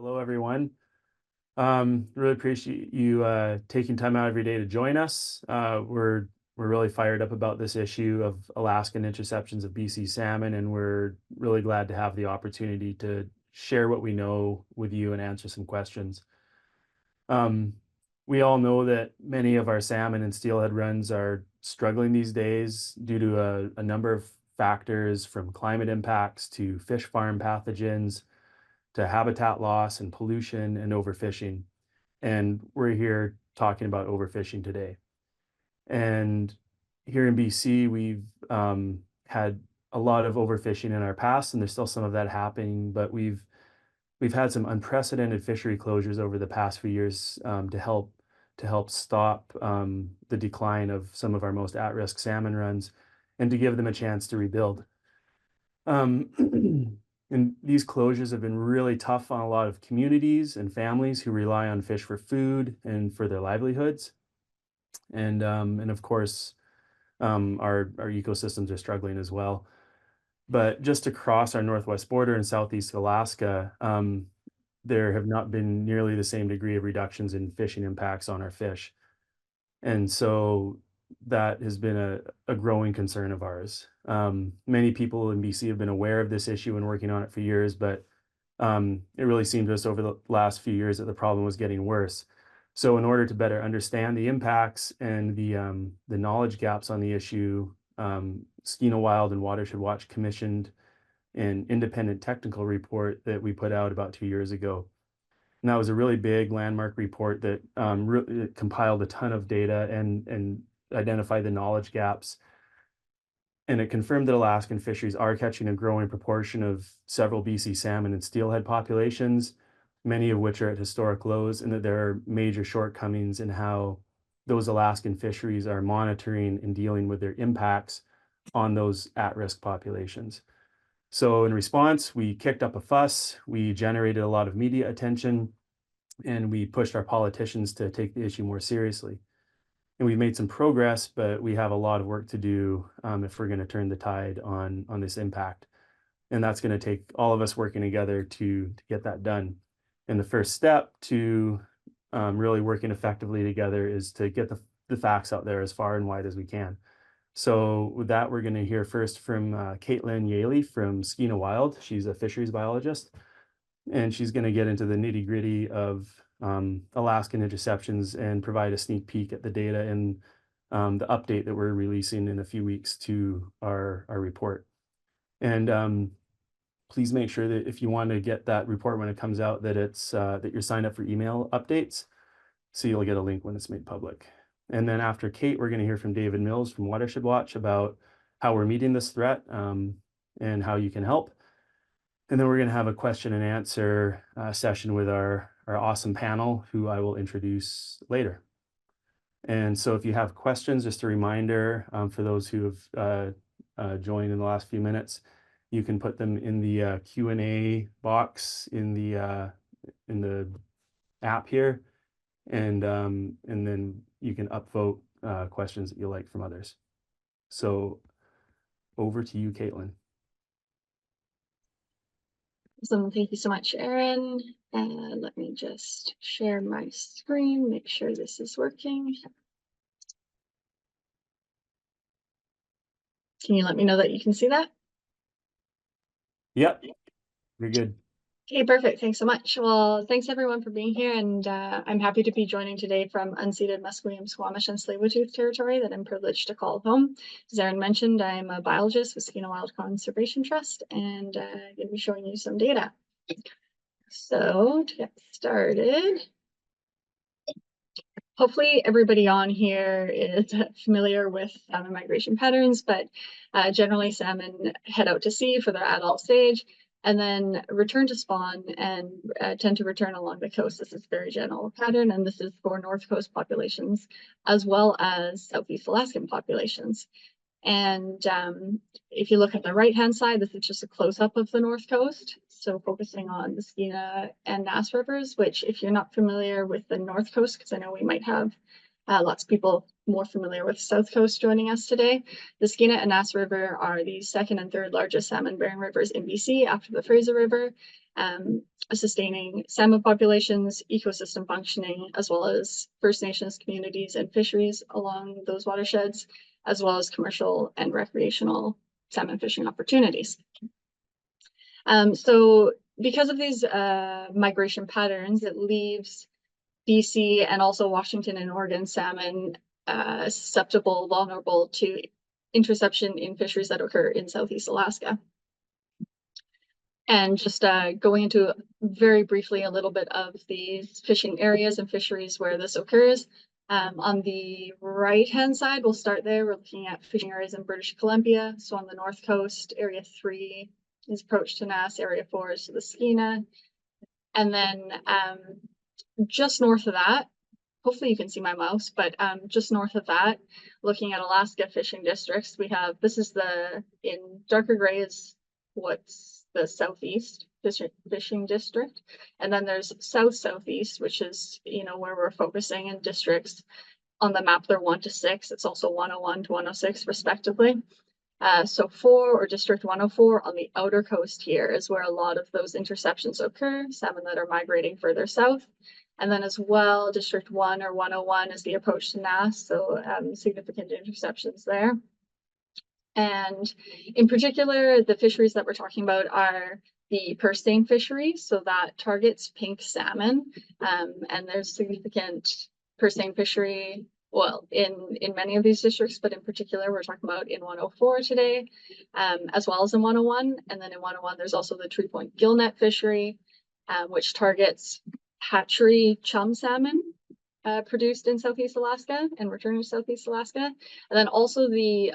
Hello, everyone. Really appreciate you taking time out of your day to join us. We're really fired up about this issue of Alaskan interceptions of BC salmon, and we're really glad to have the opportunity to share what we know with you and answer some questions. Um, we all know that many of our salmon and steelhead runs are struggling these days due to a number of factors, from climate impacts to fish farm pathogens to habitat loss and pollution and overfishing. And we're here talking about overfishing today. And here in BC, we've had a lot of overfishing in our past, and there's still some of that happening. But we've had some unprecedented fishery closures over the past few years to help stop the decline of some of our most at-risk salmon runs, and to give them a chance to rebuild. Um, and these closures have been really tough on a lot of communities and families who rely on fish for food and for their livelihoods. And of course, our ecosystems are struggling as well. But just across our northwest border in southeast Alaska, there have not been nearly the same degree of reductions in fishing impacts on our fish. And so that has been a growing concern of ours. Many people in BC have been aware of this issue and working on it for years, but it really seemed to us over the last few years that the problem was getting worse. So, in order to better understand the impacts and the knowledge gaps on the issue, Skeena Wild and Watershed Watch commissioned an independent technical report that we put out about 2 years ago. And that was a really big landmark report that it compiled a ton of data and identified the knowledge gaps. And it confirmed that Alaskan fisheries are catching a growing proportion of several BC salmon and steelhead populations, many of which are at historic lows, and that there are major shortcomings in how those Alaskan fisheries are monitoring and dealing with their impacts on those at-risk populations. So in response, we kicked up a fuss, we generated a lot of media attention, and we pushed our politicians to take the issue more seriously. And we've made some progress, but we have a lot of work to do if we're going to turn the tide on this impact. And that's going to take all of us working together to get that done. And the first step to really working effectively together is to get the facts out there as far and wide as we can. So with that, we're going to hear first from Caitlin Yaley from Skeena Wild. She's a fisheries biologist, and she's going to get into the nitty gritty of Alaskan interceptions and provide a sneak peek at the data and the update that we're releasing in a few weeks to our report. And please make sure that if you want to get that report when it comes out, that it's that you're signed up for email updates, so you'll get a link when it's made public. And then after Kate, we're going to hear from David Mills from Watershed Watch about how we're meeting this threat and how you can help. And then we're going to have a question and answer session with our awesome panel, who I will introduce later. And so if you have questions, just a reminder for those who have joined in the last few minutes, you can put them in the Q&A box in the app here, and then you can upvote questions that you like from others. So over to you, Caitlin. Awesome. Thank you so much, Erin. Let me just share my screen, make sure this is working. Can you let me know that you can see that? Yep, you're good. Okay, perfect. Thanks so much. Well, thanks everyone for being here, and I'm happy to be joining today from unceded Musqueam, Squamish, and Tsleil-Waututh territory that I'm privileged to call home. As Erin mentioned, I'm a biologist with Skeena Wild Conservation Trust, and I'm going to be showing you some data. So to get started, hopefully everybody on here is familiar with salmon migration patterns, but generally salmon head out to sea for their adult stage and then return to spawn and tend to return along the coast. This is a very general pattern, and this is for North Coast populations as well as Southeast Alaskan populations. And if you look at the right-hand side, this is just a close-up of the North Coast. So focusing on the Skeena and Nass rivers, which if you're not familiar with the North Coast, because I know we might have lots of people more familiar with South Coast joining us today. The Skeena and Nass River are the second and third largest salmon-bearing rivers in BC after the Fraser River. sustaining salmon populations, ecosystem functioning, as well as First Nations communities and fisheries along those watersheds, as well as commercial and recreational salmon fishing opportunities. So because of these migration patterns, it leaves BC and also Washington and Oregon salmon susceptible, vulnerable to interception in fisheries that occur in Southeast Alaska. And just going into very briefly a little bit of these fishing areas and fisheries where this occurs. On the right-hand side, we'll start there. We're looking at fishing areas in British Columbia. So on the north coast, Area 3 is approach to Nass, Area 4 is to the Skeena. And then just north of that, hopefully you can see my mouse, but just north of that, looking at Alaska fishing districts, we have, this is in darker gray is what's the southeast fishing district. And then there's south-southeast, which is, where we're focusing in districts. On the map, they're 1 to 6. It's also 101 to 106 respectively. So 4 or District 104 on the outer coast here is where a lot of those interceptions occur, salmon that are migrating further south. And then as well, District 1 or 101 is the approach to Nass, so significant interceptions there. And in particular, the fisheries that we're talking about are the purse seine fishery, so that targets pink salmon. And there's significant purse seine fishery, well, in many of these districts, but in particular, we're talking about in 104 today, as well as in 101. And then in 101, there's also the tree point gillnet fishery, which targets hatchery chum salmon produced in Southeast Alaska and returned to Southeast Alaska. And then also the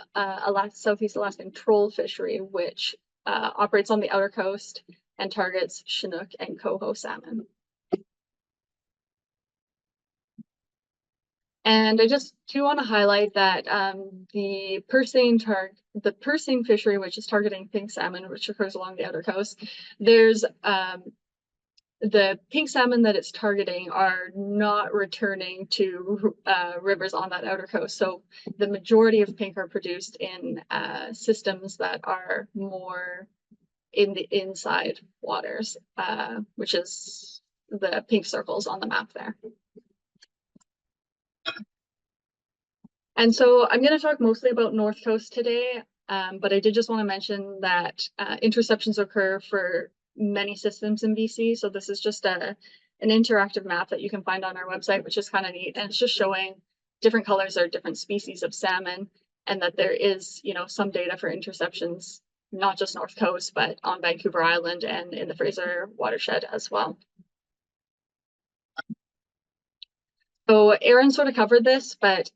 Southeast Alaskan troll fishery, which operates on the outer coast and targets Chinook and coho salmon. And I just do want to highlight that the purse seine fishery, which is targeting pink salmon, which occurs along the outer coast, there's the pink salmon that it's targeting are not returning to rivers on that outer coast. So the majority of pink are produced in systems that are more in the inside waters, which is the pink circles on the map there. And so I'm going to talk mostly about North Coast today, but I did just want to mention that interceptions occur for many systems in BC. So this is just an interactive map that you can find on our website, which is kind of neat. And it's just showing different colors are different species of salmon, and that there is, some data for interceptions, not just North Coast, but on Vancouver Island and in the Fraser watershed as well. So Aaron sort of covered this, but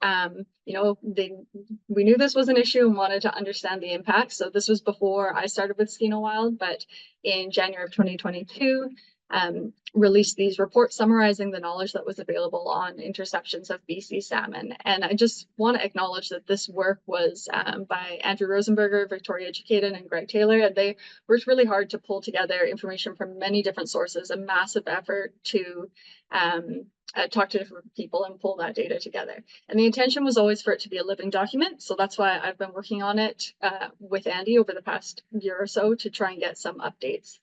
we knew this was an issue and wanted to understand the impact. So this was before I started with Skeena Wild, but in January of 2022, released these reports summarizing the knowledge that was available on interceptions of BC salmon. And I just want to acknowledge that this work was by Andrew Rosenberger, Victoria Chikaden, and Greg Taylor, and they worked really hard to pull together information from many different sources, a massive effort to talk to different people and pull that data together. And the intention was always for it to be a living document. So that's why I've been working on it with Andy over the past year or so to try and get some updates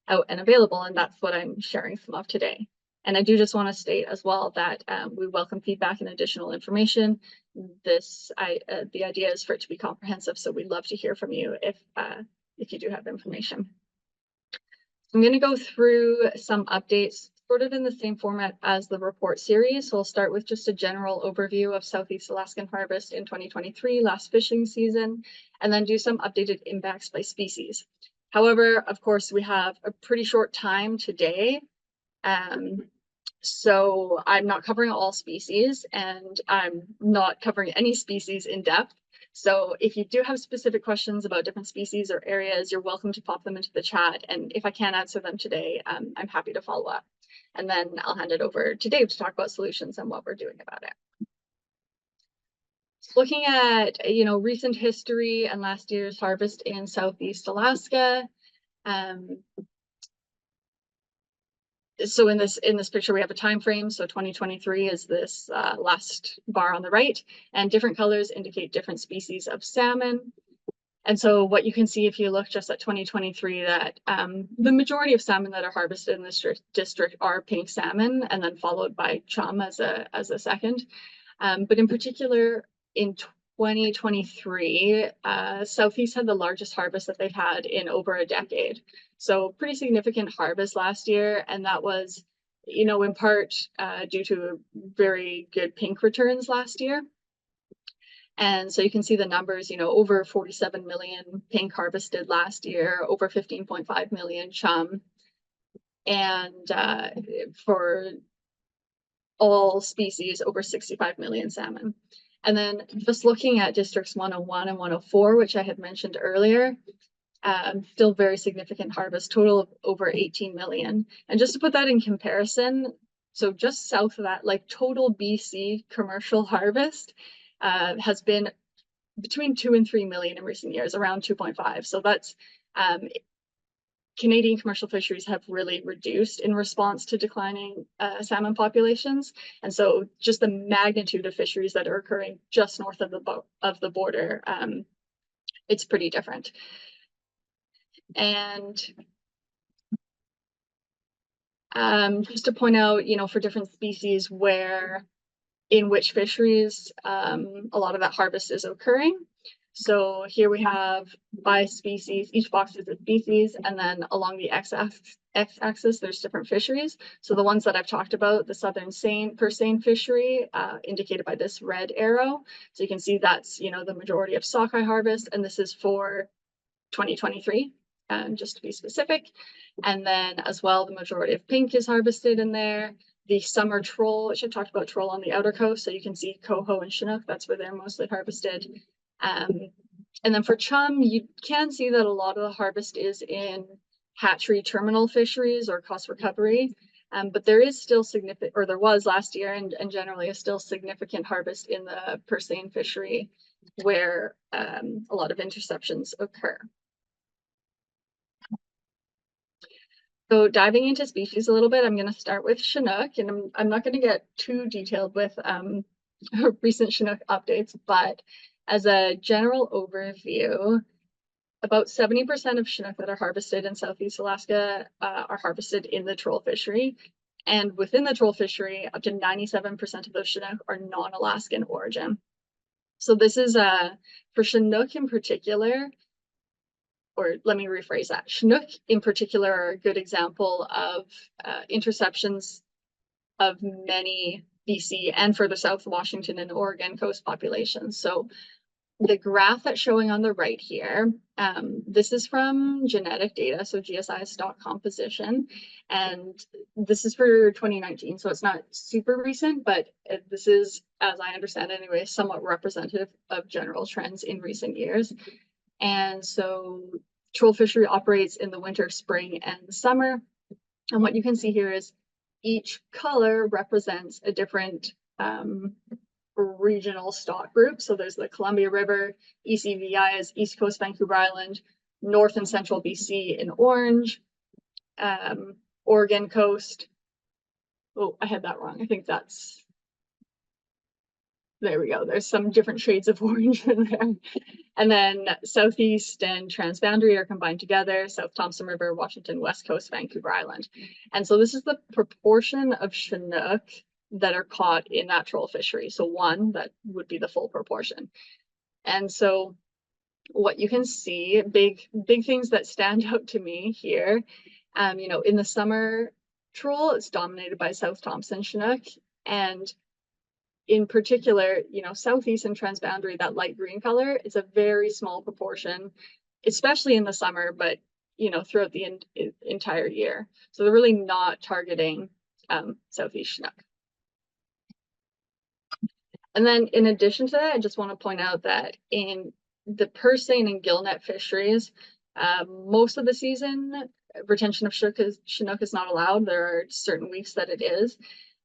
out and available. And that's what I'm sharing some of today. And I do just want to state as well that we welcome feedback and additional information. The idea is for it to be comprehensive. So we'd love to hear from you if you do have information. I'm going to go through some updates sort of in the same format as the report series. So I'll start with just a general overview of Southeast Alaskan harvest in 2023, last fishing season, and then do some updated impacts by species. However, of course, we have a pretty short time today. So I'm not covering all species, and I'm not covering any species in depth. So if you do have specific questions about different species or areas, you're welcome to pop them into the chat. And if I can't answer them today, I'm happy to follow up. And then I'll hand it over to Dave to talk about solutions and what we're doing about it. Looking at, recent history and last year's harvest in Southeast Alaska. So in this picture, we have a time frame. So 2023 is this last bar on the right, and different colors indicate different species of salmon. And so what you can see if you look just at 2023, that the majority of salmon that are harvested in this district are pink salmon, and then followed by chum as a second. But in particular, in 2023, Southeast had the largest harvest that they've had in over a decade. So pretty significant harvest last year, and that was, in part due to very good pink returns last year. And so you can see the numbers, over 47 million pink harvested last year, over 15.5 million chum, and for all species, over 65 million salmon. And then just looking at districts 101 and 104, which I had mentioned earlier, still very significant harvest, total of over 18 million. And just to put that in comparison, so just south of that, like total BC commercial harvest has been between 2 and 3 million in recent years, around 2.5. So that's Canadian commercial fisheries have really reduced in response to declining salmon populations. And so just the magnitude of fisheries that are occurring just north of the border, it's pretty different. And just to point out, for different species in which fisheries a lot of that harvest is occurring. So here we have by species, each box is a species, and then along the x-axis, there's different fisheries. So the ones that I've talked about, the southern purse seine fishery, indicated by this red arrow. So you can see that's, the majority of sockeye harvest, and this is for 2023, just to be specific. And then as well, the majority of pink is harvested in there. The summer troll, which I talked about, troll on the outer coast. So you can see coho and chinook, that's where they're mostly harvested. And then for chum, you can see that a lot of the harvest is in hatchery terminal fisheries or cost recovery. But there is still significant, or there was last year, and generally is still significant harvest in the purse seine fishery, where a lot of interceptions occur. So diving into species a little bit, I'm going to start with chinook, and I'm not going to get too detailed with recent chinook updates, but as a general overview, about 70% of chinook that are harvested in Southeast Alaska are harvested in the troll fishery. And within the troll fishery, up to 97% of those chinook are non-Alaskan origin. So this is for chinook in particular, or let me rephrase that. Chinook in particular are a good example of interceptions of many BC and further south Washington and Oregon coast populations. So the graph that's showing on the right here, this is from genetic data, so GSI stock composition, and this is for 2019, so it's not super recent, but this is, as I understand it anyway, somewhat representative of general trends in recent years. And so troll fishery operates in the winter, spring, and summer. And what you can see here is each color represents a different regional stock group. So there's the Columbia River, ECVI is East Coast Vancouver Island, North and Central BC in orange, Oregon coast. Oh, I had that wrong. I think that's, there we go. There's some different shades of orange in there. And then Southeast and Transboundary are combined together, South Thompson River, Washington, West Coast, Vancouver Island. And so this is the proportion of chinook that are caught in that troll fishery. So one, that would be the full proportion. And so what you can see, big things that stand out to me here, in the summer troll, it's dominated by South Thompson chinook. And in particular, Southeast and Transboundary, that light green color, is a very small proportion, especially in the summer, but, throughout the entire year. So they're really not targeting Southeast chinook. And then in addition to that, I just want to point out that in the purse seine and gillnet fisheries, most of the season, retention of chinook is not allowed. There are certain weeks that it is.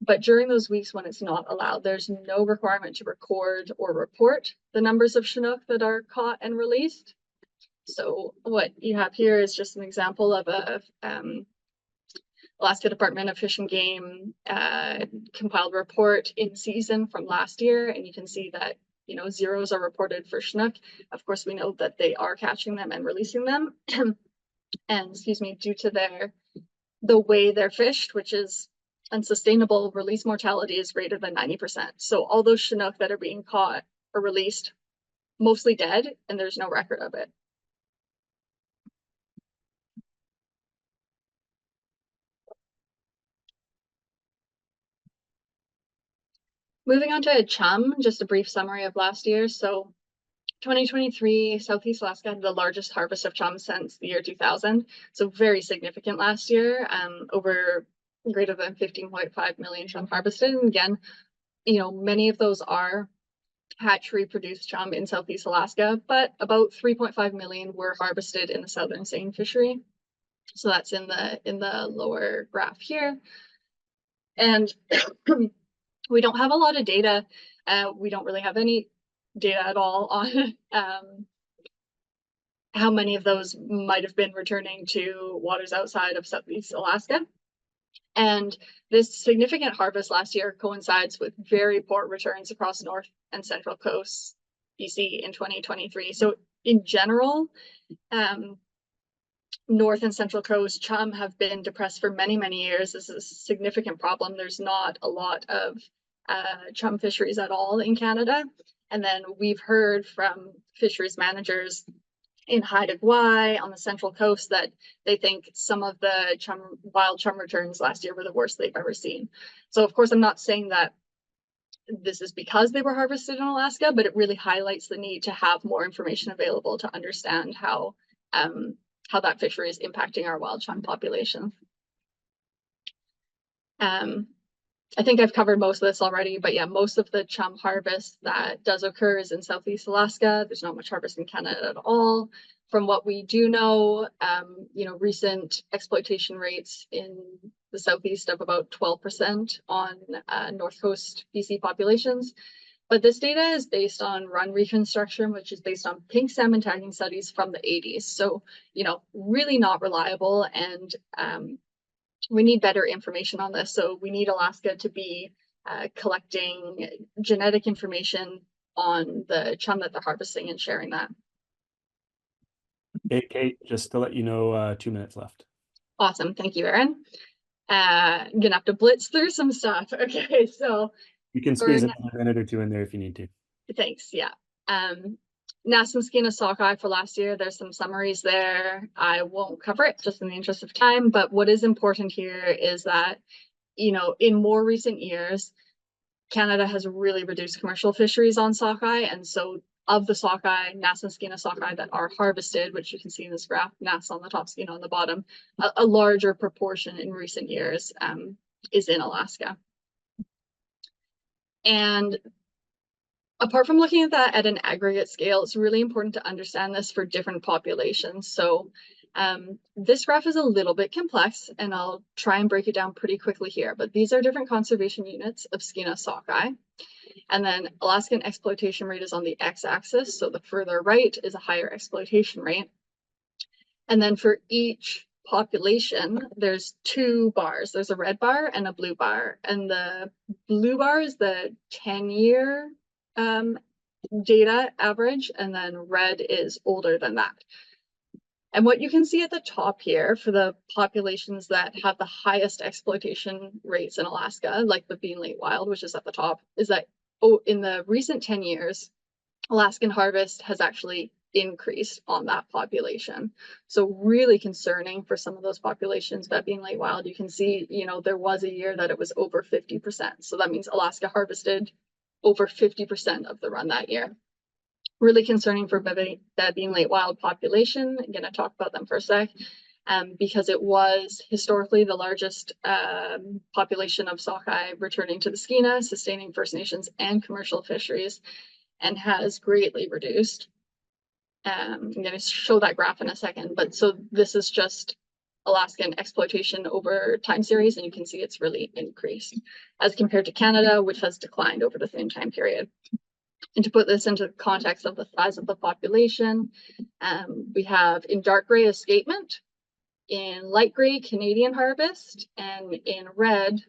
But during those weeks when it's not allowed, there's no requirement to record or report the numbers of chinook that are caught and released. So what you have here is just an example of a Alaska Department of Fish and Game compiled report in season from last year. And you can see that zeros are reported for Chinook. Of course, we know that they are catching them and releasing them. And due to the way they're fished, which is unsustainable, release mortality is greater than 90%. So all those Chinook that are being caught or released, mostly dead, and there's no record of it. Moving on to chum, just a brief summary of last year. So 2023, Southeast Alaska had the largest harvest of chum since the year 2000. So very significant last year, over greater than 15.5 million chum harvested. And again, many of those are hatchery produced chum in Southeast Alaska, but about 3.5 million were harvested in the southern seine fishery. So that's in the lower graph here. And we don't have a lot of data. We don't really have any data at all on how many of those might have been returning to waters outside of Southeast Alaska. And this significant harvest last year coincides with very poor returns across North and Central Coast BC in 2023. So in general, North and Central Coast chum have been depressed for many, many years. This is a significant problem. There's not a lot of chum fisheries at all in Canada. And then we've heard from fisheries managers in Haida Gwaii on the Central Coast that they think some of the wild chum returns last year were the worst they've ever seen. So of course, I'm not saying that this is because they were harvested in Alaska, but it really highlights the need to have more information available to understand how that fishery is impacting our wild chum population. I think I've covered most of this already, but yeah, most of the chum harvest that does occur is in Southeast Alaska. There's not much harvest in Canada at all. From what we do know, recent exploitation rates in the Southeast of about 12% on North Coast BC populations. But this data is based on run reconstruction, which is based on pink salmon tagging studies from the 80s. So, really not reliable, and we need better information on this. So we need Alaska to be collecting genetic information on the chum that they're harvesting and sharing that. Hey, Kate, just to let you know, 2 minutes left. Awesome. Thank you, Aaron. I'm going to have to blitz through some stuff. Okay, so you can squeeze a minute or two in there if you need to. Thanks. Yeah. Nassen Skeena sockeye for last year. There's some summaries there. I won't cover it just in the interest of time, but what is important here is that, in more recent years, Canada has really reduced commercial fisheries on sockeye. And so of the sockeye, Nassen Skeena sockeye that are harvested, which you can see in this graph, Nass on the top, Skeena on the bottom, a larger proportion in recent years is in Alaska. And apart from looking at that at an aggregate scale, it's really important to understand this for different populations. So this graph is a little bit complex, and I'll try and break it down pretty quickly here. But these are different conservation units of Skeena sockeye. And then Alaskan exploitation rate is on the x-axis. So the further right is a higher exploitation rate. And then for each population, there's two bars. There's a red bar and a blue bar. And the blue bar is the 10-year data average, and then red is older than that. And what you can see at the top here for the populations that have the highest exploitation rates in Alaska, like the bean late wild, which is at the top, is that in the recent 10 years, Alaskan harvest has actually increased on that population. So really concerning for some of those populations. But bean late wild, you can see, there was a year that it was over 50%. So that means Alaska harvested over 50% of the run that year. Really concerning for the bean late wild population. I'm going to talk about them for a sec, because it was historically the largest population of sockeye returning to the Skeena, sustaining First Nations and commercial fisheries, and has greatly reduced. I'm going to show that graph in a second, but so this is just Alaskan exploitation over time series, and you can see it's really increased as compared to Canada, which has declined over the same time period. And to put this into the context of the size of the population, we have in dark gray escapement, in light gray Canadian harvest, and in red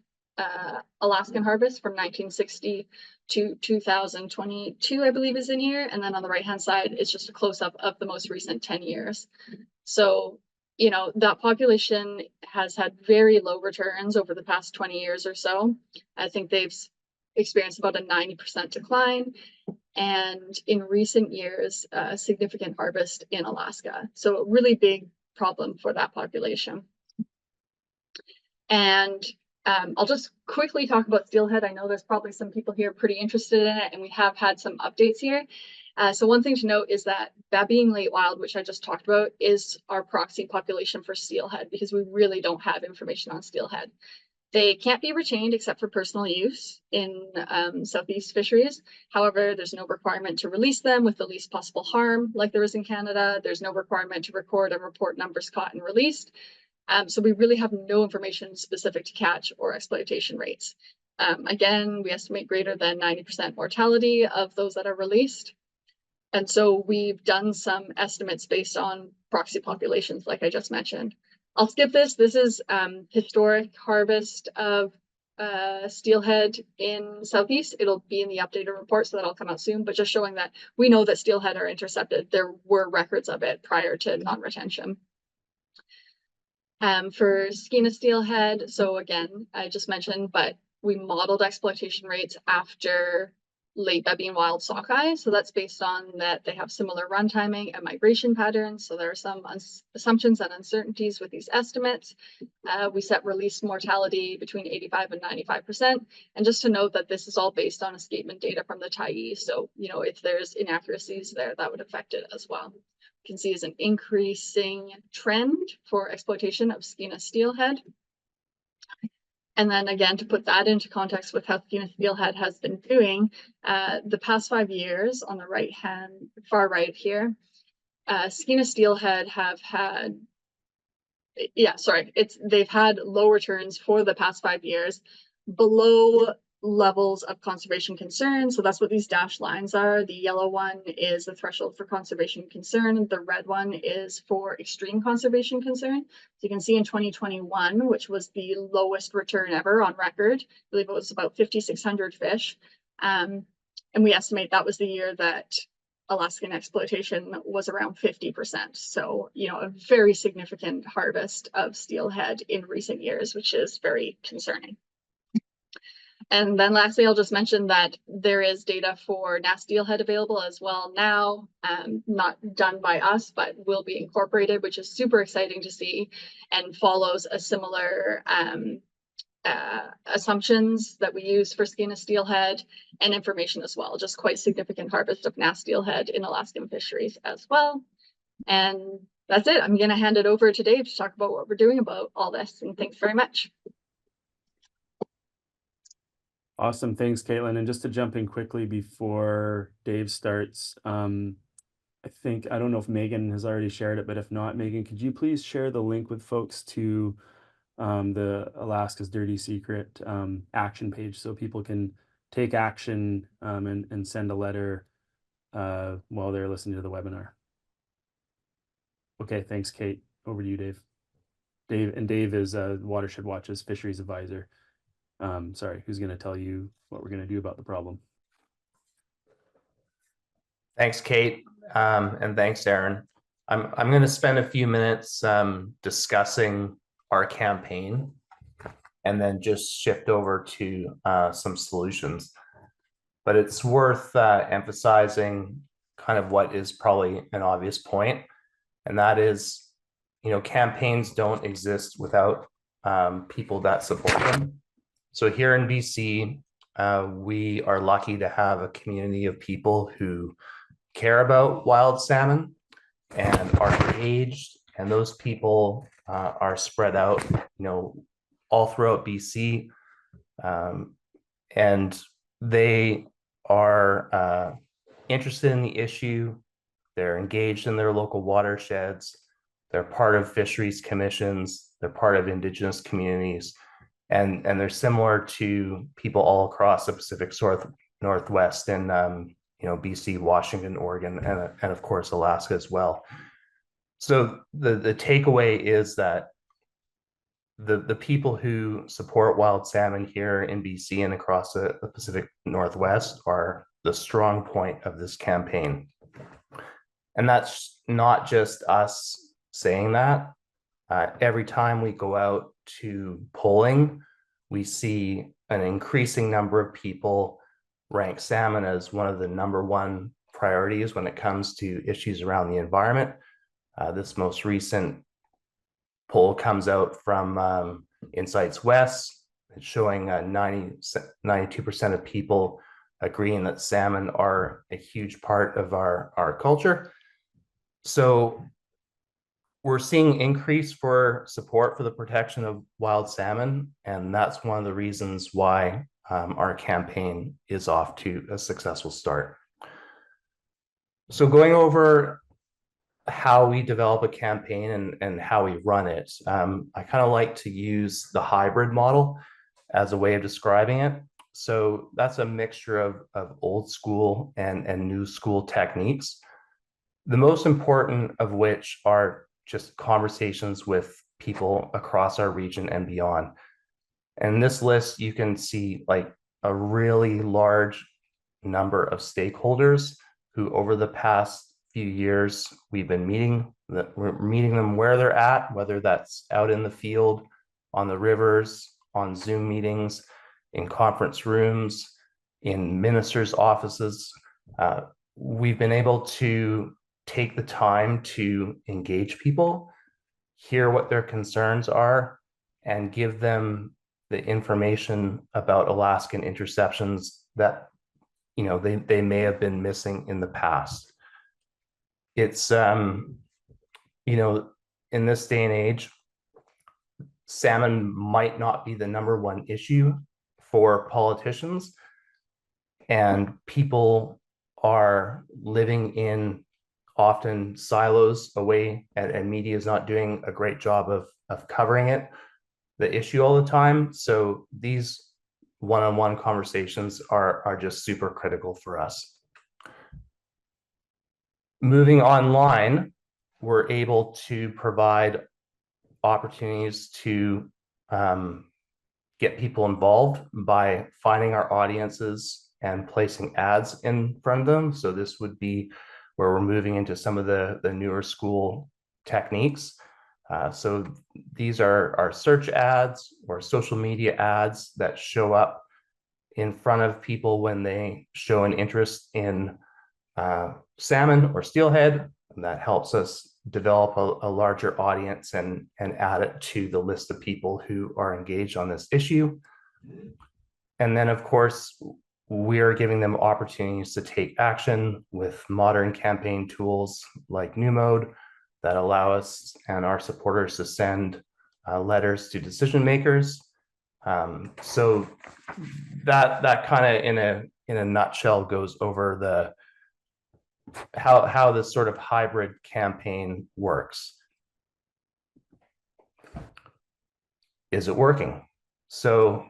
Alaskan harvest from 1960 to 2022, I believe is in here. And then on the right-hand side, it's just a close-up of the most recent 10 years. So, you know, that population has had very low returns over the past 20 years or so. I think they've experienced about a 90% decline. And in recent years, a significant harvest in Alaska. So a really big problem for that population. And I'll just quickly talk about steelhead. I know there's probably some people here pretty interested in it, and we have had some updates here. So one thing to note is that Babian late wild, which I just talked about, is our proxy population for steelhead because we really don't have information on steelhead. They can't be retained except for personal use in Southeast fisheries. However, there's no requirement to release them with the least possible harm like there is in Canada. There's no requirement to record and report numbers caught and released. So we really have no information specific to catch or exploitation rates. Again, we estimate greater than 90% mortality of those that are released. And so we've done some estimates based on proxy populations, like I just mentioned. I'll skip this. This is historic harvest of steelhead in Southeast. It'll be in the updated report, so that'll come out soon, but just showing that we know that steelhead are intercepted. There were records of it prior to non-retention. For Skeena steelhead, so again, I just mentioned, but we modeled exploitation rates after late Babian wild sockeye. So that's based on that they have similar run timing and migration patterns. So there are some assumptions and uncertainties with these estimates. We set release mortality between 85 and 95%. And just to note that this is all based on escapement data from the Tyee. So, you know, if there's inaccuracies there, that would affect it as well. You can see is an increasing trend for exploitation of Skeena steelhead. And then again, to put that into context with how Skeena steelhead has been doing, the past 5 years on the far right here, Skeena steelhead have had, they've had low returns for the past 5 years, below levels of conservation concern. So that's what these dashed lines are. The yellow one is the threshold for conservation concern. The red one is for extreme conservation concern. So you can see in 2021, which was the lowest return ever on record, I believe it was about 5,600 fish. And we estimate that was the year that Alaskan exploitation was around 50%. So, you know, a very significant harvest of steelhead in recent years, which is very concerning. And then lastly, I'll just mention that there is data for NAS steelhead available as well now, not done by us, but will be incorporated, which is super exciting to see and follows a similar assumptions that we use for Skeena steelhead and information as well. Just quite significant harvest of NAS steelhead in Alaskan fisheries as well. And that's it. I'm going to hand it over to Dave to talk about what we're doing about all this. And thanks very much. Awesome. Thanks, Caitlin. And just to jump in quickly before Dave starts, I think, I don't know if Megan has already shared it, but if not, Megan, could you please share the link with folks to the Alaska's Dirty Secret action page so people can take action and send a letter while they're listening to the webinar? Okay, thanks, Kate. Over to you, Dave. Dave is Watershed Watch's fisheries advisor. Sorry, who's going to tell you what we're going to do about the problem? Thanks, Kate, and thanks, Aaron. I'm going to spend a few minutes discussing our campaign and then just shift over to some solutions. But it's worth emphasizing kind of what is probably an obvious point, and that is, you know, campaigns don't exist without people that support them. So here in BC, we are lucky to have a community of people who care about wild salmon and are engaged, and those people are spread out, you know, all throughout BC, and they are interested in the issue. They're engaged in their local watersheds. They're part of fisheries commissions. They're part of Indigenous communities. And they're similar to people all across the Pacific Northwest and you know, BC, Washington, Oregon, and of course Alaska as well. So the takeaway is that the people who support wild salmon here in BC and across the Pacific Northwest are the strong point of this campaign. And that's not just us saying that. Every time we go out to polling, we see an increasing number of people rank salmon as one of the #1 priorities when it comes to issues around the environment. This most recent poll comes out from Insights West. It's showing 92% of people agreeing that salmon are a huge part of our culture. So we're seeing increase for support for the protection of wild salmon, and that's one of the reasons why our campaign is off to a successful start. So going over how we develop a campaign and how we run it, I kind of like to use the hybrid model as a way of describing it. So that's a mixture of old school and new school techniques, the most important of which are just conversations with people across our region and beyond. And this list, you can see like a really large number of stakeholders who over the past few years, we've been we're meeting them where they're at, whether that's out in the field, on the rivers, on Zoom meetings, in conference rooms, in ministers' offices. We've been able to take the time to engage people, hear what their concerns are, and give them the information about Alaskan interceptions that they may have been missing in the past. It's in this day and age, salmon might not be the #1 issue for politicians, and people are living in often silos away, and media is not doing a great job of covering the issue all the time. So these one-on-one conversations are just super critical for us. Moving online, we're able to provide opportunities to get people involved by finding our audiences and placing ads in front of them. So this would be where we're moving into some of the newer school techniques. So these are our search ads or social media ads that show up in front of people when they show an interest in salmon or steelhead. And that helps us develop a larger audience and add it to the list of people who are engaged on this issue. And then, of course, we are giving them opportunities to take action with modern campaign tools like New Mode that allow us and our supporters to send letters to decision makers. So that kind of in a nutshell goes over how this sort of hybrid campaign works. Is it working? So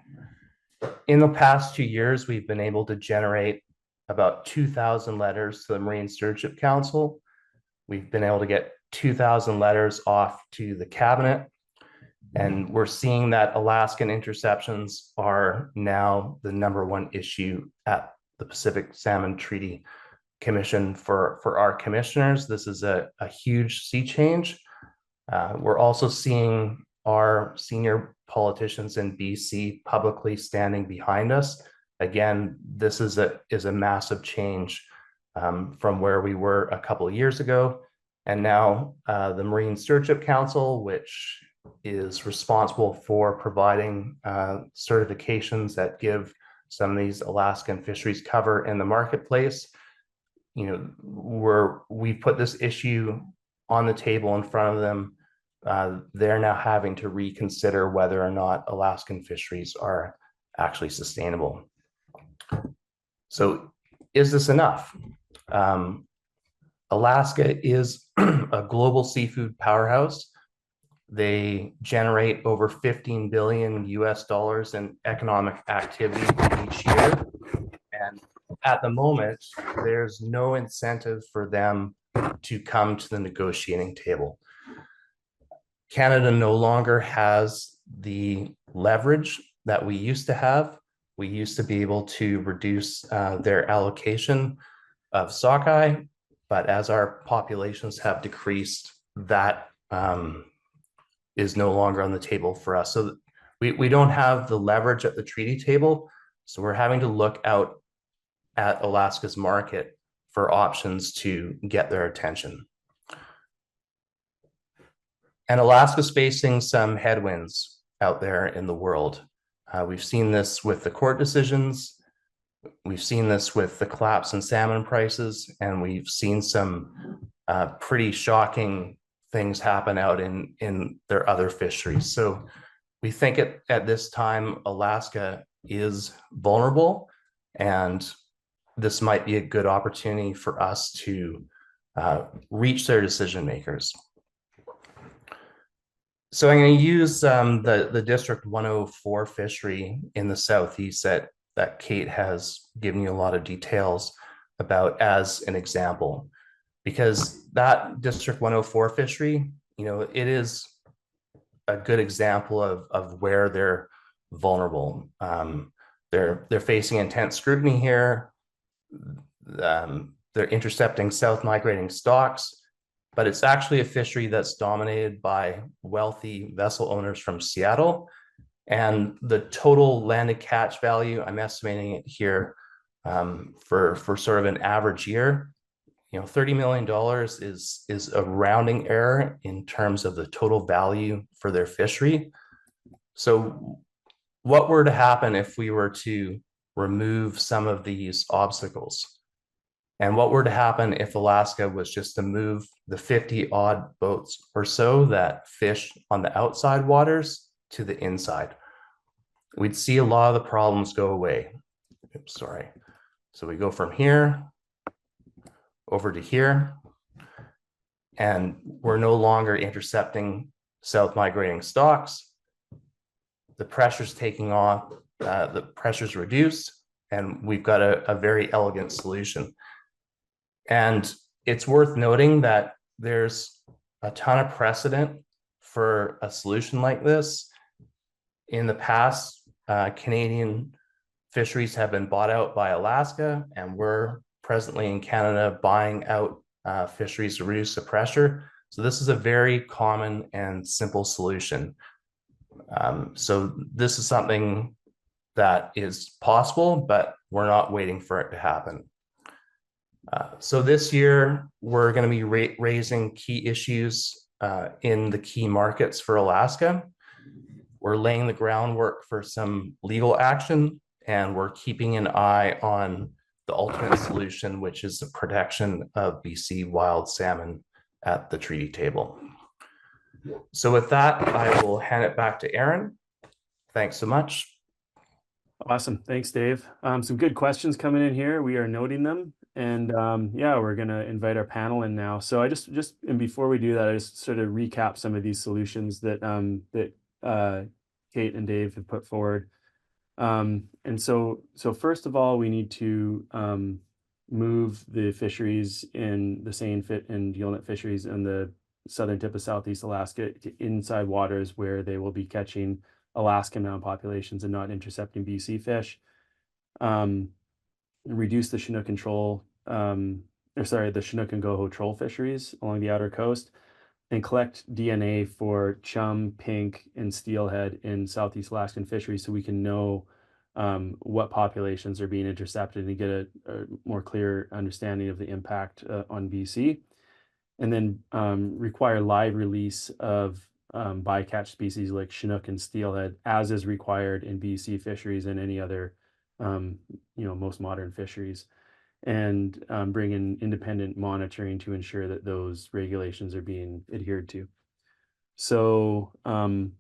in the past 2 years, we've been able to generate about 2,000 letters to the Marine Stewardship Council. We've been able to get 2,000 letters off to the cabinet. And we're seeing that Alaskan interceptions are now the #1 issue at the Pacific Salmon Treaty Commission for our commissioners. This is a huge sea change. We're also seeing our senior politicians in BC publicly standing behind us. Again, this is a massive change from where we were a couple of years ago. And now the Marine Stewardship Council, which is responsible for providing certifications that give some of these Alaskan fisheries cover in the marketplace. We put this issue on the table in front of them. They're now having to reconsider whether or not Alaskan fisheries are actually sustainable. So is this enough? Alaska is a global seafood powerhouse. They generate over $15 billion in economic activity each year. And at the moment, there's no incentive for them to come to the negotiating table. Canada no longer has the leverage that we used to have. We used to be able to reduce their allocation of sockeye, but as our populations have decreased, that is no longer on the table for us. So we don't have the leverage at the treaty table. So we're having to look out at Alaska's market for options to get their attention. And Alaska's facing some headwinds out there in the world. We've seen this with the court decisions. We've seen this with the collapse in salmon prices, and we've seen some pretty shocking things happen out in their other fisheries. So we think at this time, Alaska is vulnerable, and this might be a good opportunity for us to reach their decision makers. So I'm going to use the District 104 fishery in the southeast that Kate has given you a lot of details about as an example, because that District 104 fishery, it is a good example of where they're vulnerable. They're facing intense scrutiny here. They're intercepting south migrating stocks, but it's actually a fishery that's dominated by wealthy vessel owners from Seattle. And the total landed catch value, I'm estimating it here for sort of an average year, $30 million is a rounding error in terms of the total value for their fishery. So what were to happen if we were to remove some of these obstacles? And what were to happen if Alaska was just to move the 50 odd boats or so that fish on the outside waters to the inside? We'd see a lot of the problems go away. Oops, sorry. So we go from here over to here, and we're no longer intercepting south migrating stocks. The pressure's taking off, the pressure's reduced, and we've got a very elegant solution. And it's worth noting that there's a ton of precedent for a solution like this. In the past, Canadian fisheries have been bought out by Alaska, and we're presently in Canada buying out fisheries to reduce the pressure. So this is a very common and simple solution. So this is something that is possible, but we're not waiting for it to happen. So this year, we're going to be raising key issues in the key markets for Alaska. We're laying the groundwork for some legal action, and we're keeping an eye on the ultimate solution, which is the protection of BC wild salmon at the treaty table. So with that, I will hand it back to Aaron. Thanks so much. Awesome. Thanks, Dave. Some good questions coming in here. We are noting them. And yeah, we're going to invite our panel in now. So I and before we do that, I just sort of recap some of these solutions that Kate and Dave have put forward. And so first of all, we need to move the fisheries in the seine and gillnet fisheries in the southern tip of Southeast Alaska to inside waters where they will be catching Alaskan mound populations and not intercepting BC fish. Reduce the Chinook and troll, the Chinook and Goho troll fisheries along the outer coast, and collect DNA for chum, pink, and steelhead in Southeast Alaskan fisheries so we can know what populations are being intercepted and get a more clear understanding of the impact on BC. And then require live release of bycatch species like Chinook and steelhead, as is required in BC fisheries and any other most modern fisheries, and bring in independent monitoring to ensure that those regulations are being adhered to. So, and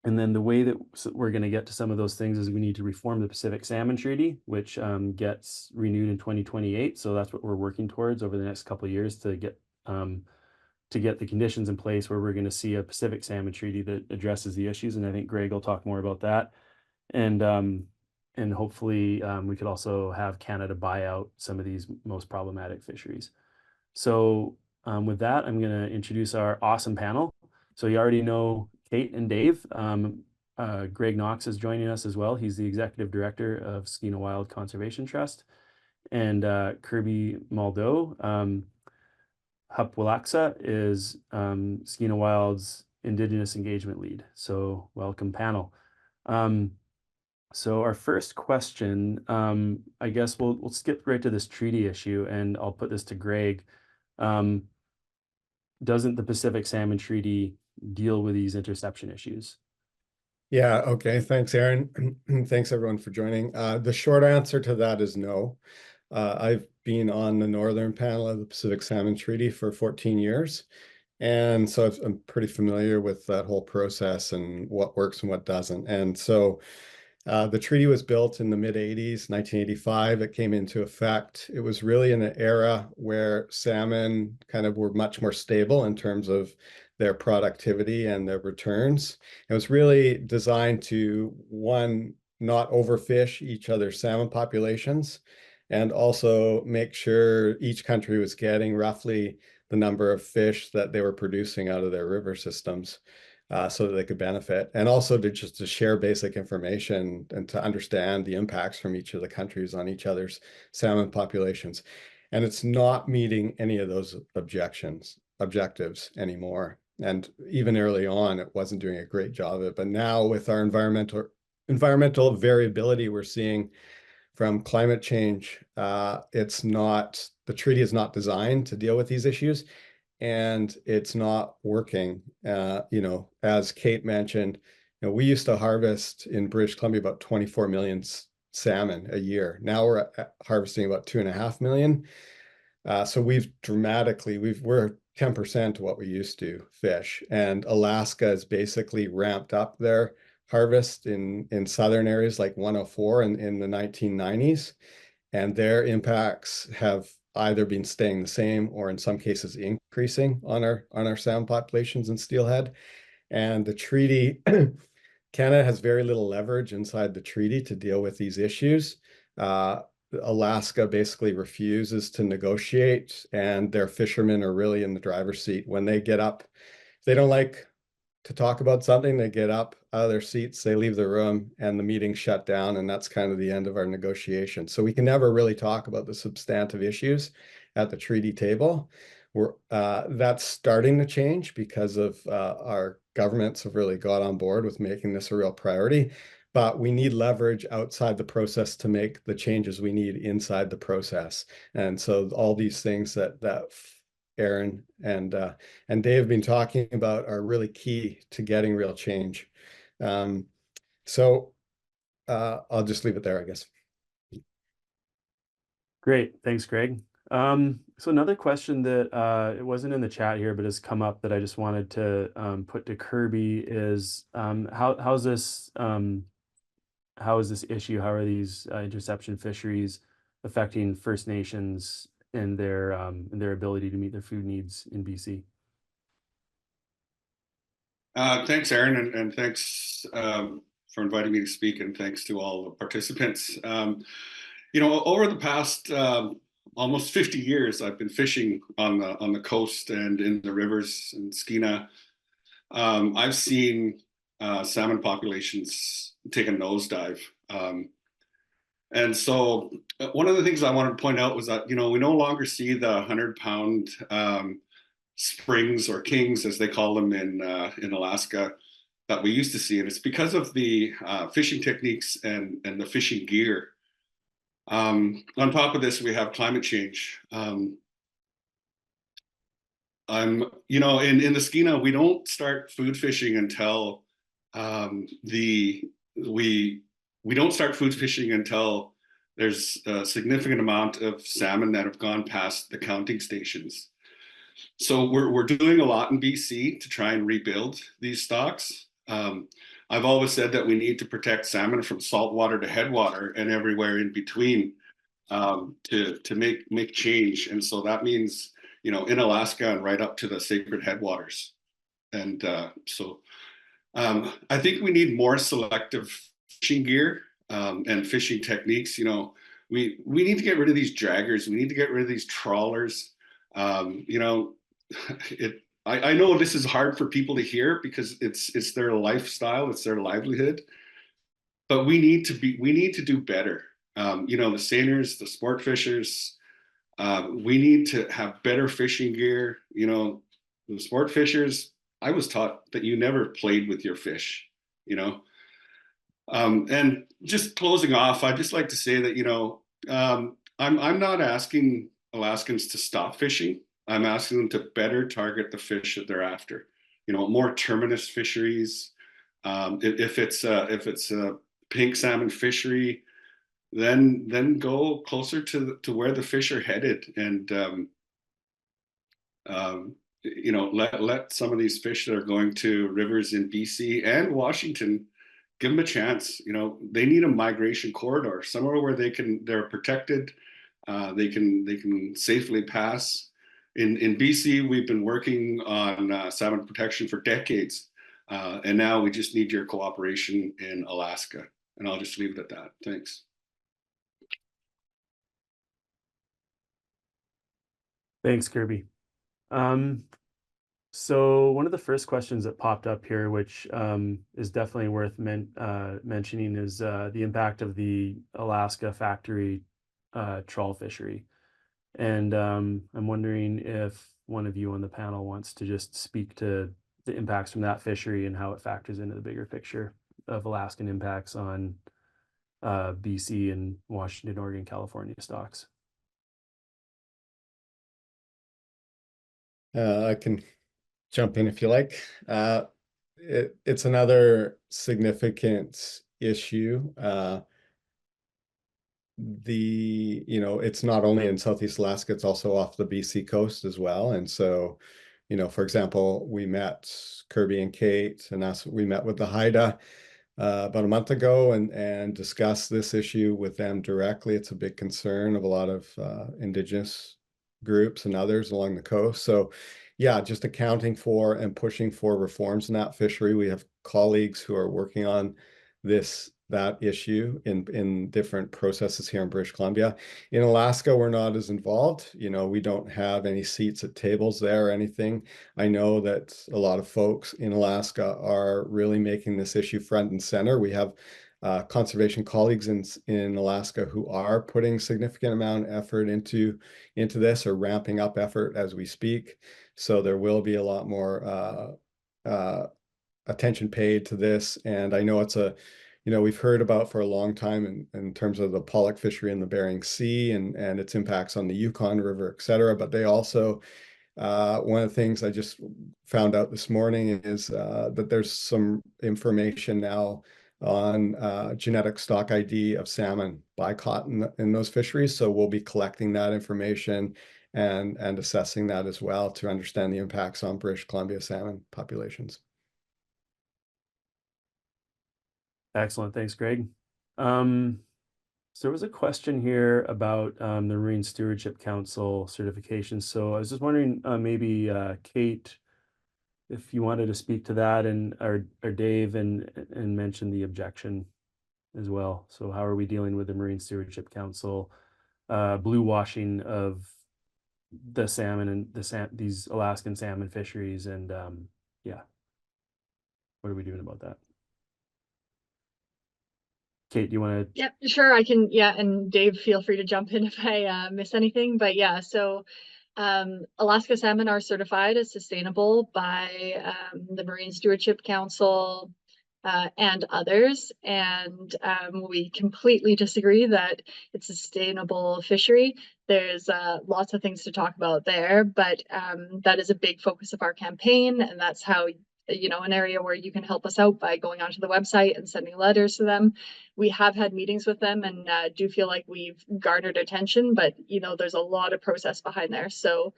then the way that we're going to get to some of those things is we need to reform the Pacific Salmon Treaty, which gets renewed in 2028. So that's what we're working towards over the next couple of years to get the conditions in place where we're going to see a Pacific Salmon Treaty that addresses the issues. And I think Greg will talk more about that. And hopefully we could also have Canada buy out some of these most problematic fisheries. So with that, I'm going to introduce our awesome panel. So you already know Kate and Dave. Greg Knox is joining us as well. He's the executive director of Skeena Wild Conservation Trust. And Kirby Maldo, Hupwalaksa is Skeena Wild's Indigenous Engagement Lead. So welcome, panel. So our first question, I guess we'll skip right to this treaty issue, and I'll put this to Greg. Doesn't the Pacific Salmon Treaty deal with these interception issues? Yeah, okay. Thanks, Aaron. Thanks, everyone, for joining. The short answer to that is no. I've been on the northern panel of the Pacific Salmon Treaty for 14 years. And so I'm pretty familiar with that whole process and what works and what doesn't. And so the treaty was built in the mid-80s, 1985. It came into effect. It was really in an era where salmon kind of were much more stable in terms of their productivity and their returns. It was really designed to, one, not overfish each other's salmon populations, and also make sure each country was getting roughly the number of fish that they were producing out of their river systems. So that they could benefit, and also to share basic information and to understand the impacts from each of the countries on each other's salmon populations. And it's not meeting any of those objectives anymore. And even early on, it wasn't doing a great job of it. But now with our environmental variability we're seeing from climate change, the treaty is not designed to deal with these issues. And it's not working. As Kate mentioned, we used to harvest in British Columbia about 24 million salmon a year. Now we're harvesting about 2.5 million. So we're 10% of what we used to fish. And Alaska has basically ramped up their harvest in southern areas like 104 in the 1990s. And their impacts have either been staying the same or in some cases increasing on our salmon populations in Steelhead. And the treaty, Canada has very little leverage inside the treaty to deal with these issues. Alaska basically refuses to negotiate, and their fishermen are really in the driver's seat. When they get up, if they don't like to talk about something, they get up out of their seats, they leave the room, and the meeting's shut down, and that's kind of the end of our negotiation. So we can never really talk about the substantive issues at the treaty table. That's starting to change because of our governments have really got on board with making this a real priority. But we need leverage outside the process to make the changes we need inside the process. And so all these things that Aaron and Dave have been talking about are really key to getting real change. So I'll just leave it there, I guess. Great, thanks, Greg. So another question that it wasn't in the chat here, but has come up that I just wanted to put to Kirby is how is this issue? How are these interception fisheries affecting First Nations and their ability to meet their food needs in BC? Thanks, Aaron, and thanks for inviting me to speak, and thanks to all the participants. Over the past almost 50 years, I've been fishing on the coast and in the rivers in Skeena. I've seen salmon populations take a nosedive. And so one of the things I wanted to point out was that, we no longer see the 100-pound springs or kings, as they call them in Alaska, that we used to see. And it's because of the fishing techniques and the fishing gear. On top of this, we have climate change. In the Skeena, we don't start food fishing until we don't start food fishing until there's a significant amount of salmon that have gone past the counting stations. So we're doing a lot in BC to try and rebuild these stocks. I've always said that we need to protect salmon from saltwater to headwater and everywhere in between to make change. And so that means, in Alaska and right up to the sacred headwaters. And I think we need more selective fishing gear and fishing techniques. We need to get rid of these draggers. We need to get rid of these trawlers. I know this is hard for people to hear because it's their lifestyle, it's their livelihood, but we need to do better. You know, the seiners, the sport fishers, we need to have better fishing gear. You know, the sport fishers, I was taught that you never played with your fish, you know. And just closing off, I'd just like to say that, you know, I'm not asking Alaskans to stop fishing. I'm asking them to better target the fish that they're after. You know, more terminus fisheries. If it's a pink salmon fishery, then go closer to where the fish are headed, and you know, let some of these fish that are going to rivers in BC and Washington, give them a chance. You know, they need a migration corridor, somewhere where they're protected, they can safely pass. In BC, we've been working on salmon protection for decades, and now we just need your cooperation in Alaska. And I'll just leave it at that. Thanks. Thanks, Kirby. So one of the first questions that popped up here, which is definitely worth mentioning, is the impact of the Alaska factory trawl fishery. And I'm wondering if one of you on the panel wants to just speak to the impacts from that fishery and how it factors into the bigger picture of Alaskan impacts on BC and Washington, Oregon, California stocks. I can jump in if you like. It's another significant issue. It's not only in Southeast Alaska, it's also off the BC coast as well. And so, for example, we met Kirby and Kate, and we met with the Haida about a month ago and discussed this issue with them directly. It's a big concern of a lot of Indigenous groups and others along the coast. So yeah, just accounting for and pushing for reforms in that fishery. We have colleagues who are working on that issue in different processes here in British Columbia. In Alaska, we're not as involved. We don't have any seats at tables there or anything. I know that a lot of folks in Alaska are really making this issue front and center. We have conservation colleagues in Alaska who are putting significant amount of effort into this, or ramping up effort as we speak. So there will be a lot more attention paid to this. And I know it's we've heard about for a long time in terms of the pollock fishery in the Bering Sea and its impacts on the Yukon River, et cetera. But they also, one of the things I just found out this morning is that there's some information now on genetic stock ID of salmon by caught in those fisheries. So we'll be collecting that information and assessing that as well to understand the impacts on British Columbia salmon populations. Excellent. Thanks, Greg. So there was a question here about the Marine Stewardship Council certification. So I was just wondering, maybe Kate, if you wanted to speak to that, and or Dave, and mention the objection as well. So how are we dealing with the Marine Stewardship Council blue washing of the salmon and these Alaskan salmon fisheries, and yeah, what are we doing about that? Kate, do you want to? Yep, sure, I can. Yeah, and Dave, feel free to jump in if I miss anything. But yeah, so Alaska salmon are certified as sustainable by the Marine Stewardship Council and others. And we completely disagree that it's a sustainable fishery. There's lots of things to talk about there, but that is a big focus of our campaign. And that's how, an area where you can help us out by going onto the website and sending letters to them. We have had meetings with them and do feel like we've garnered attention, but there's a lot of process behind there. So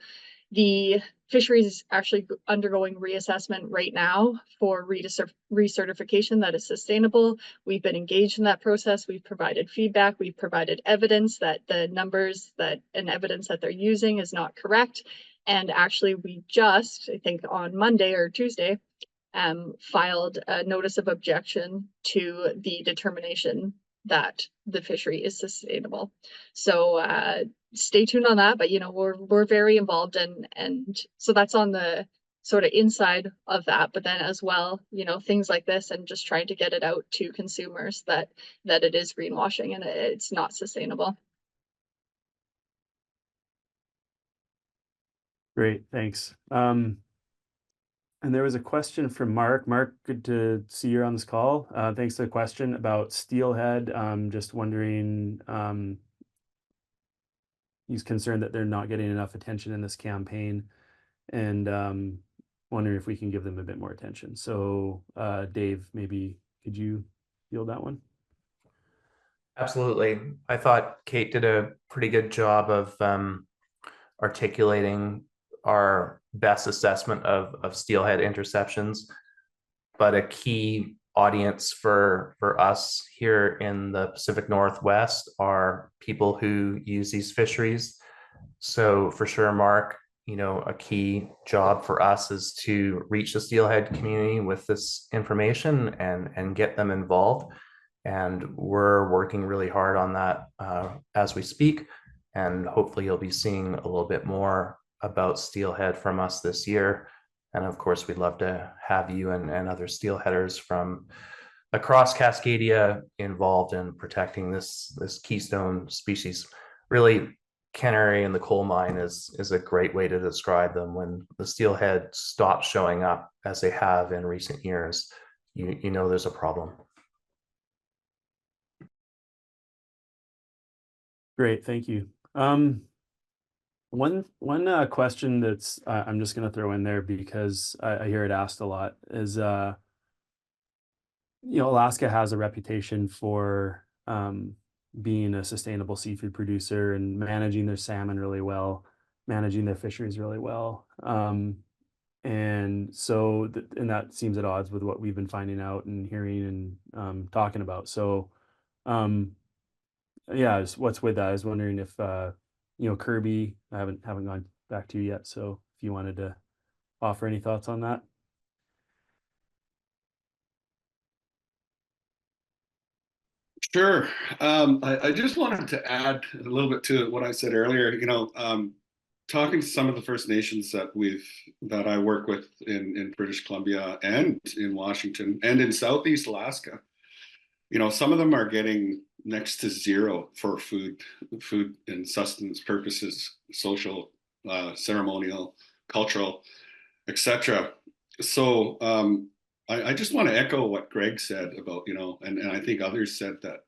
the fishery is actually undergoing reassessment right now for recertification that is sustainable. We've been engaged in that process. We've provided feedback. We've provided evidence that the numbers and evidence that they're using is not correct. And actually, we just, I think on Monday or Tuesday, filed a notice of objection to the determination that the fishery is sustainable. So stay tuned on that, but we're very involved, and so that's on the sort of inside of that, but then as well, things like this, and just trying to get it out to consumers that it is greenwashing and it's not sustainable. Great, thanks. And there was a question from Mark. Mark, good to see you on this call. Thanks for the question about Steelhead. Just wondering, he's concerned that they're not getting enough attention in this campaign, and wondering if we can give them a bit more attention. So Dave, maybe could you field that one? Absolutely. I thought Kate did a pretty good job of articulating our best assessment of steelhead interceptions, but a key audience for us here in the Pacific Northwest are people who use these fisheries. So for sure, Mark, a key job for us is to reach the steelhead community with this information and get them involved. And we're working really hard on that as we speak. And hopefully you'll be seeing a little bit more about steelhead from us this year. And of course, we'd love to have you and other steelheaders from across Cascadia involved in protecting this keystone species. Really, canary in the coal mine is a great way to describe them. When the steelhead stop showing up, as they have in recent years, you know there's a problem. Great, thank you. One question that's I'm just going to throw in there because I hear it asked a lot is, Alaska has a reputation for being a sustainable seafood producer and managing their salmon really well, managing their fisheries really well. And so, and that seems at odds with what we've been finding out and hearing and talking about. So, yeah, what's with that? I was wondering if, Kirby, I haven't gone back to you yet. So if you wanted to offer any thoughts on that. Sure. I just wanted to add a little bit to what I said earlier. Talking to some of the First Nations that I work with in British Columbia and in Washington and in Southeast Alaska, some of them are getting next to zero for food and sustenance purposes, social, ceremonial, cultural, etc. So I just want to echo what Greg said about, and I think others said that,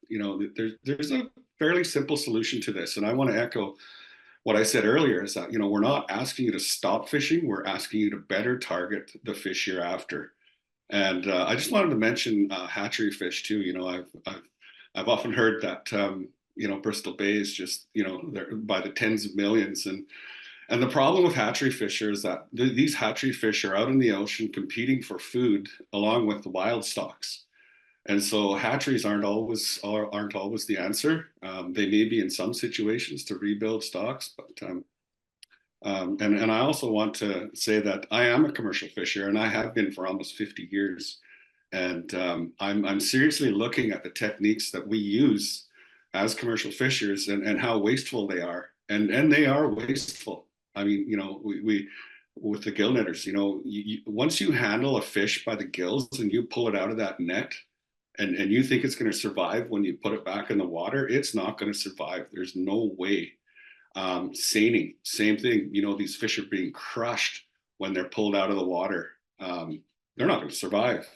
there's a fairly simple solution to this. And I want to echo what I said earlier is that, we're not asking you to stop fishing. We're asking you to better target the fish you're after. And I just wanted to mention hatchery fish too. I've often heard that, Bristol Bay is just, they're by the tens of millions. And the problem with hatchery fish is that these hatchery fish are out in the ocean competing for food along with the wild stocks. And so hatcheries aren't always the answer. They may be in some situations to rebuild stocks, but and I also want to say that I am a commercial fisher and I have been for almost 50 years. And I'm seriously looking at the techniques that we use as commercial fishers and how wasteful they are. And they are wasteful. I mean, we with the gill netters, once you handle a fish by the gills and you pull it out of that net and you think it's going to survive when you put it back in the water, it's not going to survive. There's no way. Seining, same thing. These fish are being crushed when they're pulled out of the water. They're not going to survive.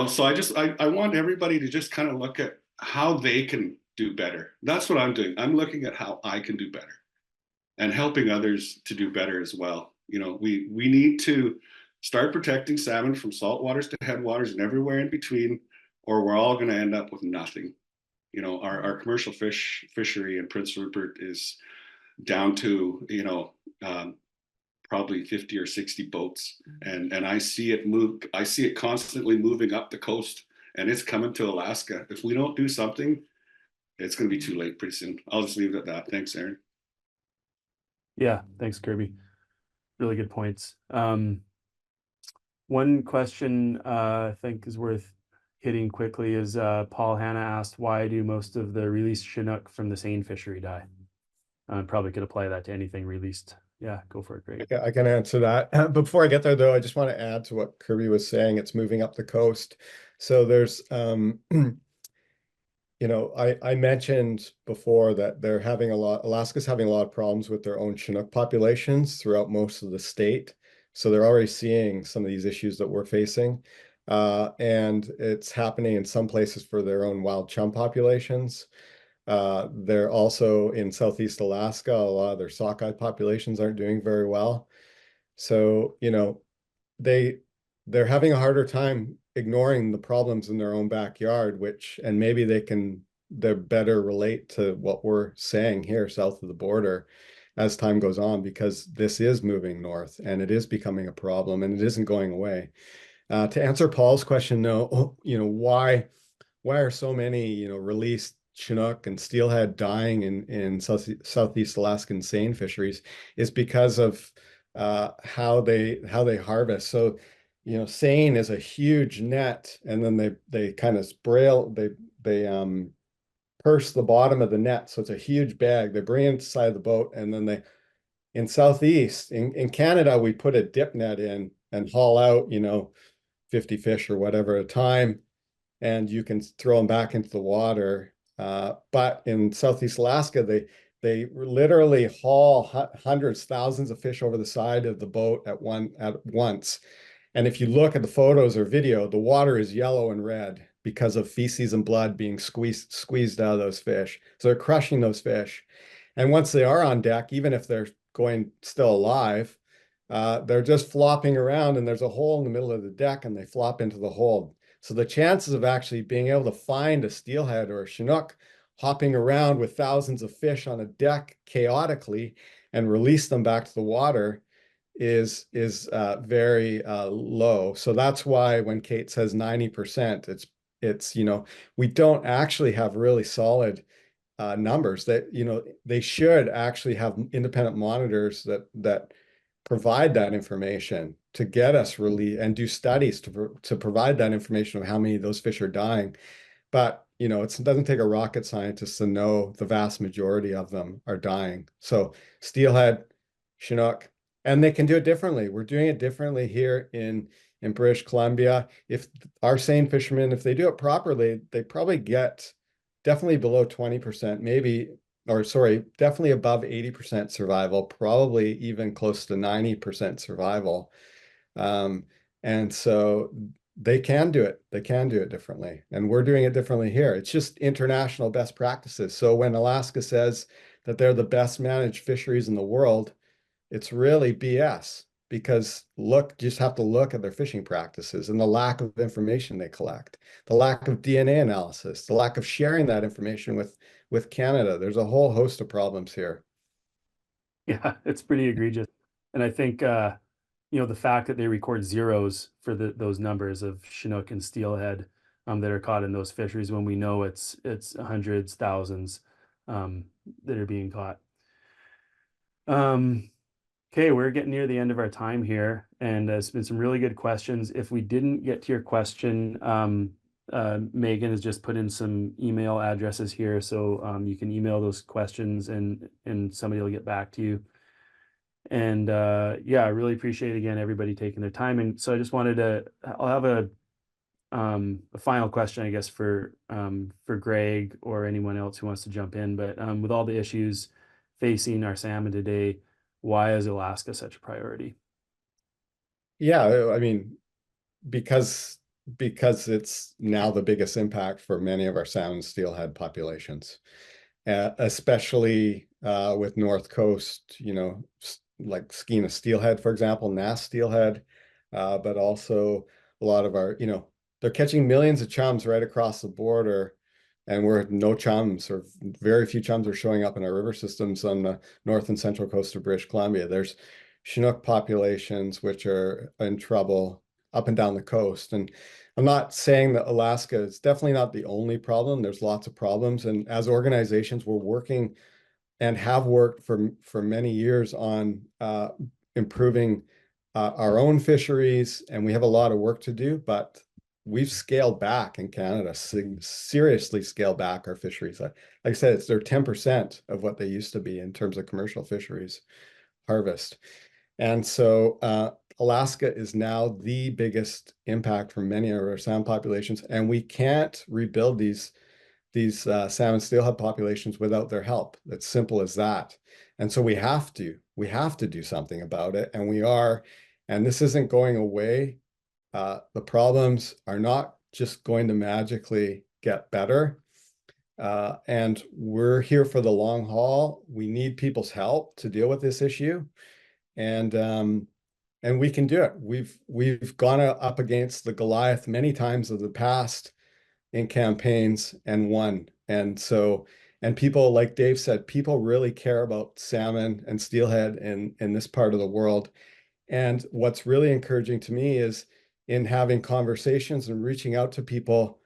So I want everybody to just kind of look at how they can do better. That's what I'm doing. I'm looking at how I can do better and helping others to do better as well. We need to start protecting salmon from saltwaters to headwaters and everywhere in between, or we're all going to end up with nothing. Our commercial fishery in Prince Rupert is down to, probably 50 or 60 boats. And I see it move. I see it constantly moving up the coast and it's coming to Alaska. If we don't do something, it's going to be too late pretty soon. I'll just leave it at that. Thanks, Aaron. Yeah, thanks, Kirby. Really good points. One question I think is worth hitting quickly is Paul Hanna asked, why do most of the released Chinook from the seine fishery die? Probably could apply that to anything released Yeah, go for it, Greg. I can answer that. Before I get there, though, I just want to add to what Kirby was saying. It's moving up the coast. So there's, I mentioned before that Alaska's having a lot of problems with their own Chinook populations throughout most of the state. So they're already seeing some of these issues that we're facing. And it's happening in some places for their own wild chum populations. They're also in Southeast Alaska. A lot of their sockeye populations aren't doing very well. So, they they're having a harder time ignoring the problems in their own backyard, and maybe they better relate to what we're saying here south of the border as time goes on, because this is moving north and it is becoming a problem and it isn't going away. To answer Paul's question, no, why are so many, released Chinook and Steelhead dying in Southeast Alaskan seine fisheries is because of how they harvest. So, seine is a huge net, and then they kind of they purse the bottom of the net, so it's a huge bag. They bring it inside the boat, and then in Southeast in Canada we put a dip net in and haul out 50 fish or whatever at a time, and you can throw them back into the water. But in Southeast Alaska, they literally haul hundreds, thousands of fish over the side of the boat at once. And if you look at the photos or video, the water is yellow and red because of feces and blood being squeezed out of those fish. So they're crushing those fish. And once they are on deck, even if they're going still alive, they're just flopping around, and there's a hole in the middle of the deck and they flop into the hole. So the chances of actually being able to find a steelhead or a Chinook hopping around with thousands of fish on a deck chaotically and release them back to the water is very low. So that's why when Kate says 90%, it's we don't actually have really solid numbers. That they should actually have independent monitors that provide that information to get us really and do studies to provide that information of how many of those fish are dying. But it doesn't take a rocket scientist to know the vast majority of them are dying. So steelhead, Chinook, and they can do it differently. We're doing it differently here in British Columbia. If our seine fishermen, if they do it properly, they probably get definitely below 20%, definitely above 80% survival, probably even close to 90% survival. And so they can do it. They can do it differently. And we're doing it differently here. It's just international best practices. So when Alaska says that they're the best managed fisheries in the world, it's really BS, because just have to look at their fishing practices and the lack of information they collect, the lack of DNA analysis, the lack of sharing that information with Canada. There's a whole host of problems here. Yeah, it's pretty egregious. And I think the fact that they record zeros for those numbers of Chinook and Steelhead that are caught in those fisheries, when we know it's hundreds, thousands that are being caught. Okay, we're getting near the end of our time here, and there's been some really good questions. If we didn't get to your question, Megan has just put in some email addresses here, so you can email those questions and somebody will get back to you. And yeah, I really appreciate again everybody taking their time. And so I just I'll have a final question, I guess, for Greg or anyone else who wants to jump in. But with all the issues facing our salmon today, why is Alaska such a priority? Yeah, I mean, because it's now the biggest impact for many of our salmon steelhead populations, especially with North Coast, like Skeena steelhead, for example, Nass steelhead, but also a lot of our, they're catching millions of chums right across the border, and no chums, or very few chums, are showing up in our river systems on the north and central coast of British Columbia. There's Chinook populations which are in trouble up and down the coast. And I'm not saying that Alaska is definitely not the only problem. There's lots of problems. And as organizations, we're working and have worked for many years on improving our own fisheries. And we have a lot of work to do, but we've scaled back in Canada, seriously scaled back our fisheries. Like I said, they're 10% of what they used to be in terms of commercial fisheries. harvest. And so Alaska is now the biggest impact for many of our salmon populations, and we can't rebuild these salmon steelhead populations without their help. It's simple as that. And so we have to do something about it, and we are, and this isn't going away. The problems are not just going to magically get better. And we're here for the long haul. We need people's help to deal with this issue. And we can do it. We've gone up against the Goliath many times of the past in campaigns and won. And people, like Dave said, people really care about salmon and steelhead in this part of the world. And what's really encouraging to me is in having conversations and reaching out to people,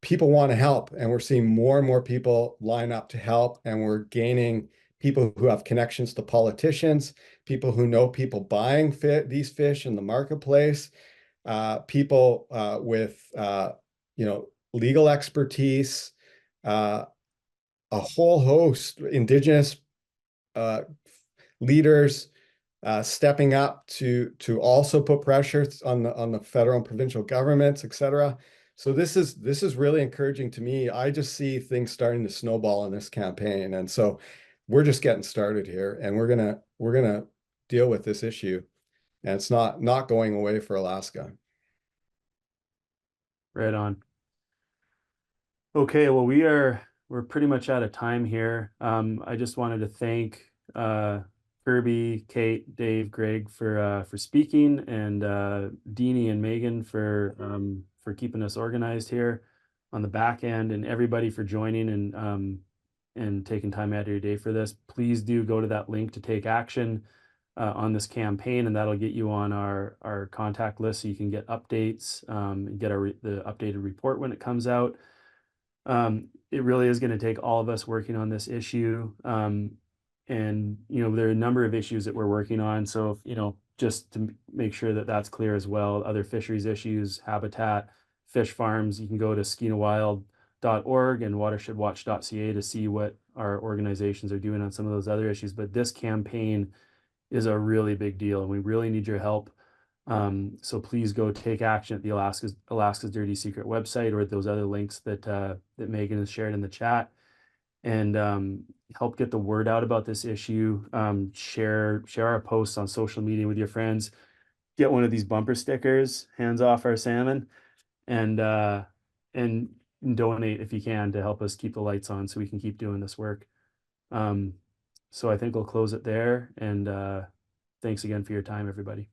people want to help, and we're seeing more and more people line up to help, and we're gaining people who have connections to politicians, people who know people buying these fish in the marketplace, people with legal expertise, a whole host, Indigenous leaders stepping up to also put pressure on the federal and provincial governments, et cetera. So this is really encouraging to me. I just see things starting to snowball in this campaign, and so we're just getting started here, and we're gonna deal with this issue, and it's not going away for Alaska. Right on. Okay, well, we're pretty much out of time here. I just wanted to thank Kirby, Kate, Dave, Greg for speaking, and Deanie and Megan for keeping us organized here on the back end, and everybody for joining and taking time out of your day for this. Please do go to that link to take action on this campaign, and that'll get you on our contact list so you can get updates, and get the updated report when it comes out. It really is going to take all of us working on this issue. And, there are a number of issues that we're working on. So, just to make sure that that's clear as well, other fisheries issues, habitat, fish farms, you can go to skenawild.org and watershedwatch.ca to see what our organizations are doing on some of those other issues. But this campaign is a really big deal, and we really need your help. So please go take action at the Alaska's Dirty Secret website, or at those other links that Megan has shared in the chat, and help get the word out about this issue. Share our posts on social media with your friends. Get one of these bumper stickers, hands off our salmon, and donate if you can to help us keep the lights on so we can keep doing this work. So I think we'll close it there, and thanks again for your time, everybody.